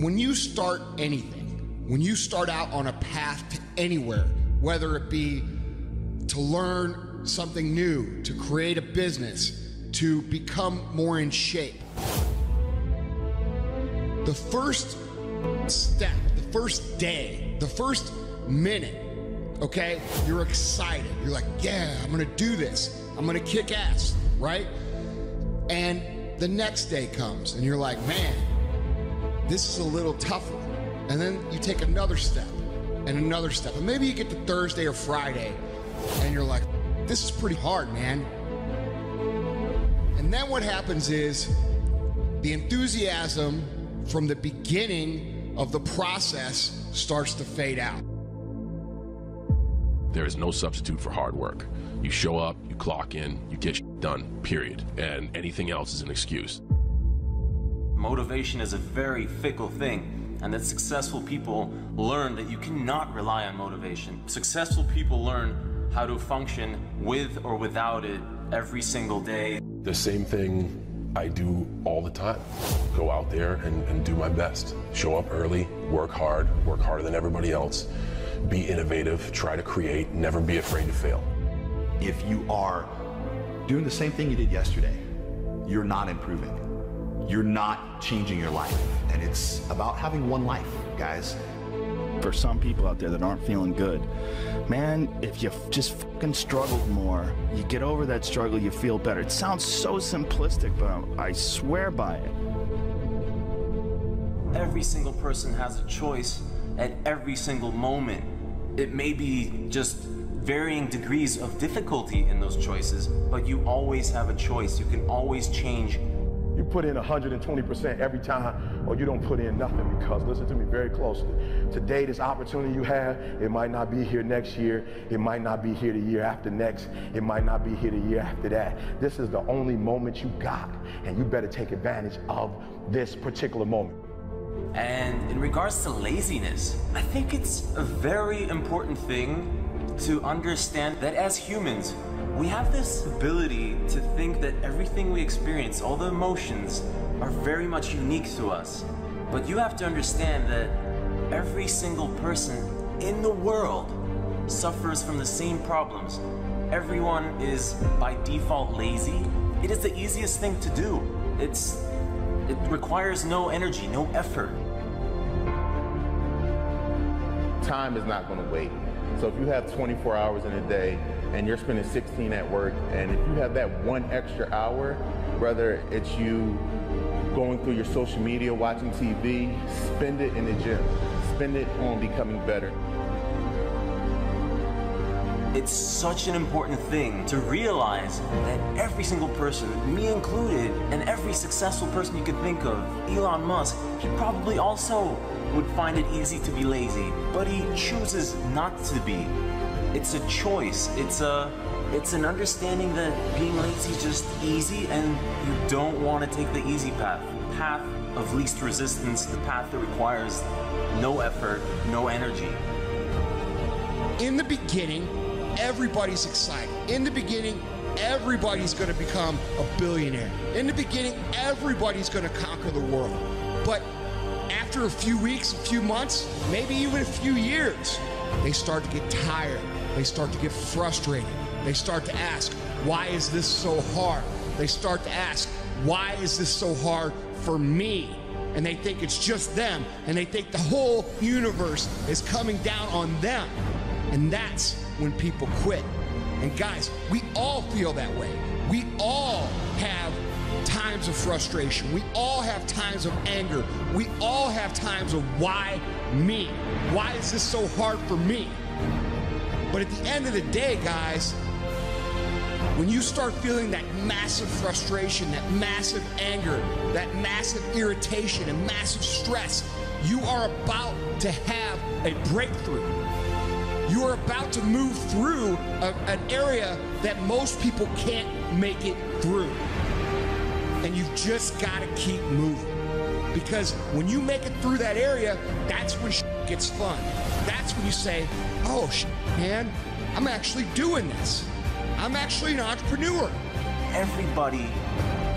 When you start anything, when you start out on a path to anywhere, whether it be to learn something new, to create a business, to become more in shape, the first step, the first day, the first minute, okay, you're excited. You're like, yeah, I'm gonna do this. I'm gonna kick ass, right? And the next day comes and you're like, man, this is a little tougher. And then you take another step and another step. And maybe you get to Thursday or Friday and you're like, this is pretty hard, man. And then what happens is the enthusiasm from the beginning of the process starts to fade out. There is no substitute for hard work. You show up, you clock in, you get done, period. And anything else is an excuse. Motivation is a very fickle thing, and that successful people learn that you cannot rely on motivation. Successful people learn how to function with or without it every single day. The same thing I do all the time. Go out there and do my best. Show up early, work harder than everybody else. Be innovative, try to create, never be afraid to fail. If you are doing the same thing you did yesterday, you're not improving. You're not changing your life. And it's about having one life, guys. For some people out there that aren't feeling good, man, if you just fucking struggled more, you get over that struggle, you feel better. It sounds so simplistic, but I swear by it. Every single person has a choice at every single moment. It may be just varying degrees of difficulty in those choices, but you always have a choice. You can always change. You put in 120% every time, or you don't put in nothing, because listen to me very closely. Today, this opportunity you have, it might not be here next year. It might not be here the year after next. It might not be here the year after that. This is the only moment you got, and you better take advantage of this particular moment. And in regards to laziness, I think it's a very important thing to understand that as humans, we have this ability to think that everything we experience, all the emotions, are very much unique to us. But you have to understand that every single person in the world suffers from the same problems. Everyone is by default lazy. It is the easiest thing to do. It requires no energy, no effort. Time is not going to wait. So if you have 24 hours in a day and you're spending 16 at work, and if you have that one extra hour, whether it's you going through your social media, watching TV, spend it in the gym. Spend it on becoming better. It's such an important thing to realize that every single person, me included, and every successful person you could think of, Elon Musk, he probably also would find it easy to be lazy, but he chooses not to be. It's a choice. It's an understanding that being lazy is just easy, and you don't want to take the easy path. The path of least resistance, the path that requires no effort, no energy. In the beginning, everybody's excited. In the beginning, everybody's going to become a billionaire. In the beginning, everybody's going to conquer the world. But after a few weeks, a few months, maybe even a few years, they start to get tired. They start to get frustrated. They start to ask, why is this so hard? They start to ask, why is this so hard for me? And they think it's just them, and they think the whole universe is coming down on them. And that's when people quit. And guys, we all feel that way. We all have times of frustration. We all have times of anger. We all have times of why me? Why is this so hard for me? But at the end of the day, guys, when you start feeling that massive frustration, that massive anger, that massive irritation and massive stress, you are about to have a breakthrough. You are about to move through an area that most people can't make it through. And you've just got to keep moving. Because when you make it through that area, that's when shit gets fun. That's when you say, oh, shit, man, I'm actually doing this. I'm actually an entrepreneur. Everybody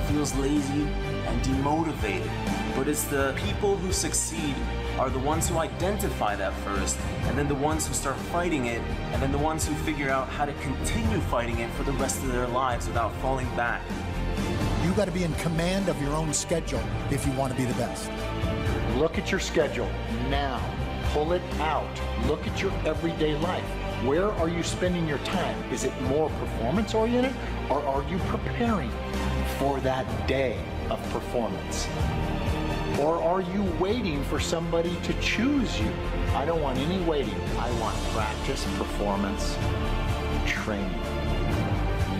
feels lazy and demotivated. But it's the people who succeed are the ones who identify that first, and then the ones who start fighting it, and then the ones who figure out how to continue fighting it for the rest of their lives without falling back. You got to be in command of your own schedule if you want to be the best. Look at your schedule now. Pull it out. Look at your everyday life. Where are you spending your time? Is it more performance-oriented, or are you preparing for that day of performance? Or are you waiting for somebody to choose you? I don't want any waiting. I want practice, performance, training.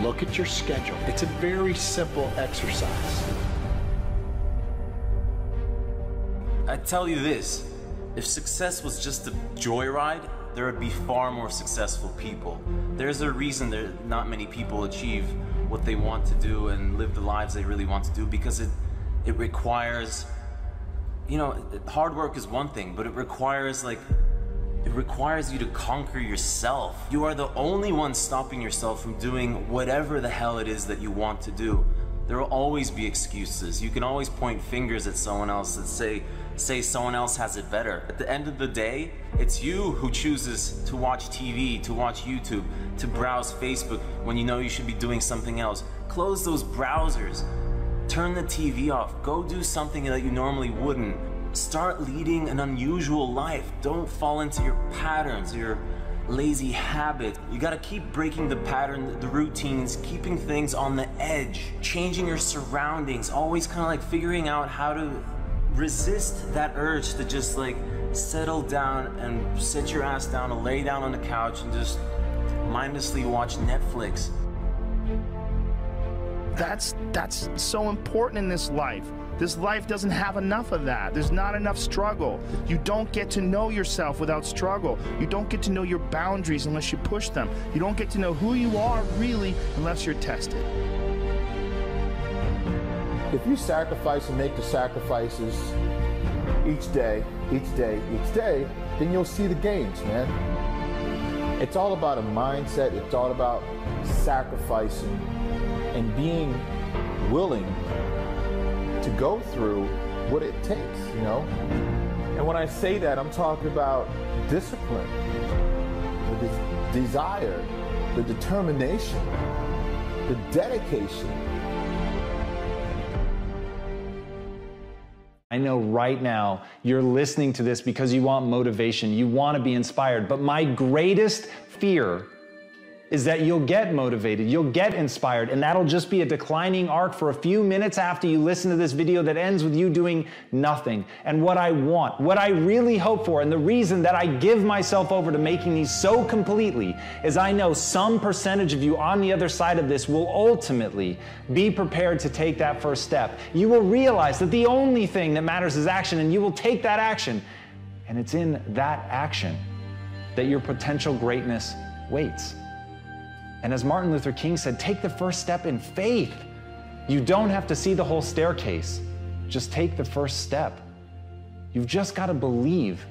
Look at your schedule. It's a very simple exercise. I tell you this, if success was just a joyride, there would be far more successful people. There's a reason that not many people achieve what they want to do and live the lives they really want to do, because it requires, you know, hard work is one thing, but it requires you to conquer yourself. You are the only one stopping yourself from doing whatever the hell it is that you want to do. There will always be excuses. You can always point fingers at someone else and say someone else has it better. At the end of the day, it's you who chooses to watch TV, to watch YouTube, to browse Facebook when you know you should be doing something else. Close those browsers. Turn the TV off. Go do something that you normally wouldn't. Start leading an unusual life. Don't fall into your patterns, your lazy habit. You gotta keep breaking the pattern, the routines, keeping things on the edge, changing your surroundings, always kind of like figuring out how to resist that urge to just like settle down and sit your ass down and lay down on the couch and just mindlessly watch Netflix. That's so important in this life. This life doesn't have enough of that. There's not enough struggle. You don't get to know yourself without struggle. You don't get to know your boundaries unless you push them. You don't get to know who you are really unless you're tested. If you sacrifice and make the sacrifices each day, then you'll see the gains, man. It's all about a mindset. It's all about sacrificing and being willing to go through what it takes, you know? And when I say that, I'm talking about discipline, the desire, the determination, the dedication. I know right now you're listening to this because you want motivation, you want to be inspired, but my greatest fear is that you'll get motivated, you'll get inspired, and that'll just be a declining arc for a few minutes after you listen to this video that ends with you doing nothing. And what I want, what I really hope for, and the reason that I give myself over to making these so completely is I know some percentage of you on the other side of this will ultimately be prepared to take that first step. You will realize that the only thing that matters is action, and you will take that action. And it's in that action that your potential greatness waits. And as Martin Luther King said, take the first step in faith. You don't have to see the whole staircase. Just take the first step. You've just got to believe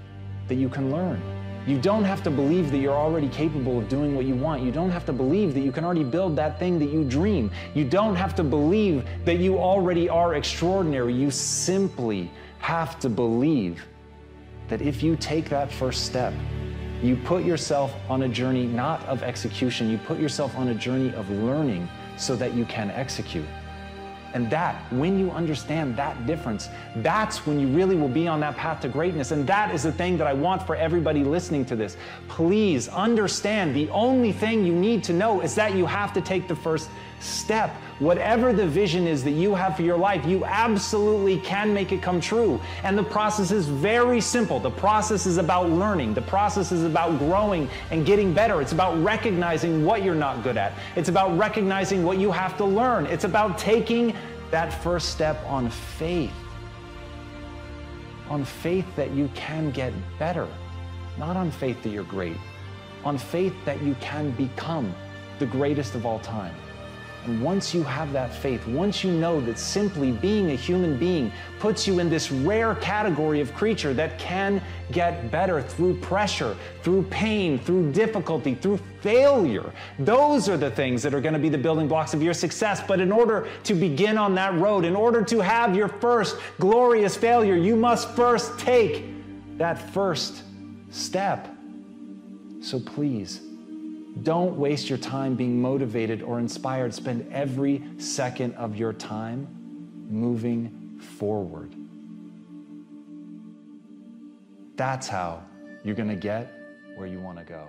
that you can learn. You don't have to believe that you're already capable of doing what you want. You don't have to believe that you can already build that thing that you dream. You don't have to believe that you already are extraordinary. You simply have to believe that if you take that first step, you put yourself on a journey not of execution, you put yourself on a journey of learning so that you can execute. And that, when you understand that difference, that's when you really will be on that path to greatness. And that is the thing that I want for everybody listening to this. Please understand, the only thing you need to know is that you have to take the first step. Whatever the vision is that you have for your life, you absolutely can make it come true. And the process is very simple. The process is about learning. The process is about growing and getting better. It's about recognizing what you're not good at. It's about recognizing what you have to learn. It's about taking that first step on faith. On faith that you can get better. Not on faith that you're great. On faith that you can become the greatest of all time. And once you have that faith, once you know that simply being a human being puts you in this rare category of creature that can get better through pressure, through pain, through difficulty, through failure, those are the things that are going to be the building blocks of your success. But in order to begin on that road, in order to have your first glorious failure, you must first take that first step. So please, don't waste your time being motivated or inspired. Spend every second of your time moving forward. That's how you're going to get where you want to go.